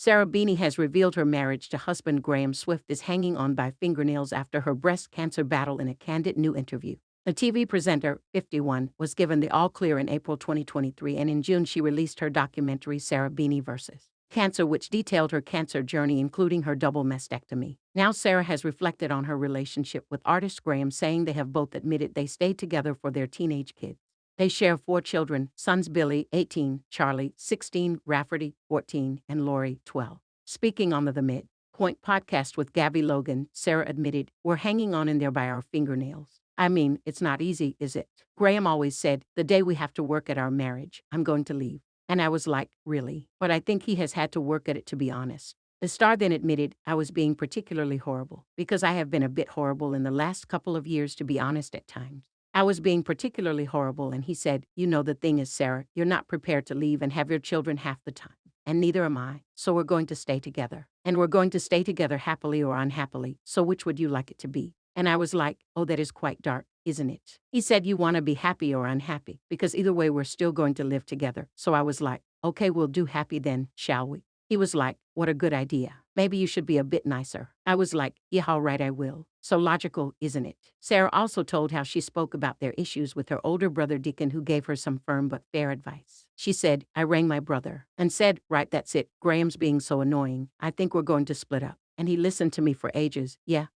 Sarah Beeny has revealed her marriage to husband Graham Swift is hanging on by fingernails after her breast cancer battle in a candid new interview. The TV presenter, 51, was given the all-clear in April 2023, and in June she released her documentary Sarah Beeny vs. Cancer, which detailed her cancer journey, including her double mastectomy. Now Sarah has reflected on her relationship with artist Graham, saying they have both admitted they stayed together for their teenage kids. They share 4 children, sons Billy, 18, Charlie, 16, Rafferty, 14, and Laurie, 12. Speaking on the Midpoint podcast with Gabby Logan, Sarah admitted, "We're hanging on in there by our fingernails. I mean, it's not easy, is it? Graham always said, the day we have to work at our marriage, I'm going to leave." And I was like, really? But I think he has had to work at it, to be honest. The star then admitted, "I was being particularly horrible, because I have been a bit horrible in the last couple of years, to be honest, at times. I was being particularly horrible," and he said, "You know, the thing is, Sarah, you're not prepared to leave and have your children half the time. And neither am I. So we're going to stay together. And we're going to stay together happily or unhappily. So which would you like it to be?" And I was like, "Oh, that is quite dark, isn't it?" He said, "You want to be happy or unhappy, because either way we're still going to live together." So I was like, "Okay, we'll do happy then, shall we?" He was like, "What a good idea. Maybe you should be a bit nicer." I was like, "Yeah, all right, I will." So logical, isn't it? Sarah also told how she spoke about their issues with her older brother Deacon, who gave her some firm but fair advice. She said, "I rang my brother and said, right, that's it. Graham's being so annoying. I think we're going to split up. And he listened to me for ages. Yeah.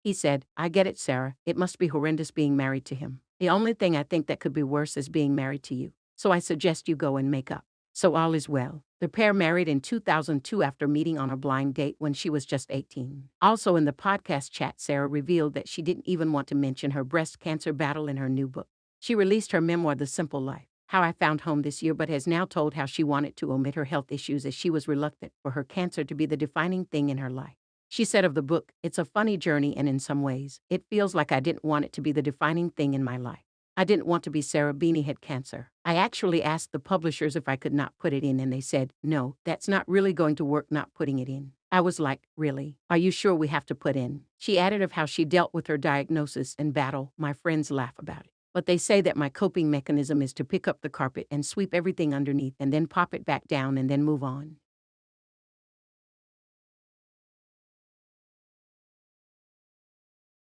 He said, I get it, Sarah. It must be horrendous being married to him. The only thing I think that could be worse is being married to you. So I suggest you go and make up." So all is well. The pair married in 2002 after meeting on a blind date when she was just 18. Also in the podcast chat, Sarah revealed that she didn't even want to mention her breast cancer battle in her new book. She released her memoir, The Simple Life, How I Found Home, this year, but has now told how she wanted to omit her health issues as she was reluctant for her cancer to be the defining thing in her life. She said of the book, "It's a funny journey, and in some ways, it feels like I didn't want it to be the defining thing in my life. I didn't want to be Sarah Beeny had cancer. I actually asked the publishers if I could not put it in, and they said, no, that's not really going to work, not putting it in." I was like, really? Are you sure we have to put in? She added of how she dealt with her diagnosis and battle. "My friends laugh about it. But they say that my coping mechanism is to pick up the carpet and sweep everything underneath and then pop it back down and then move on.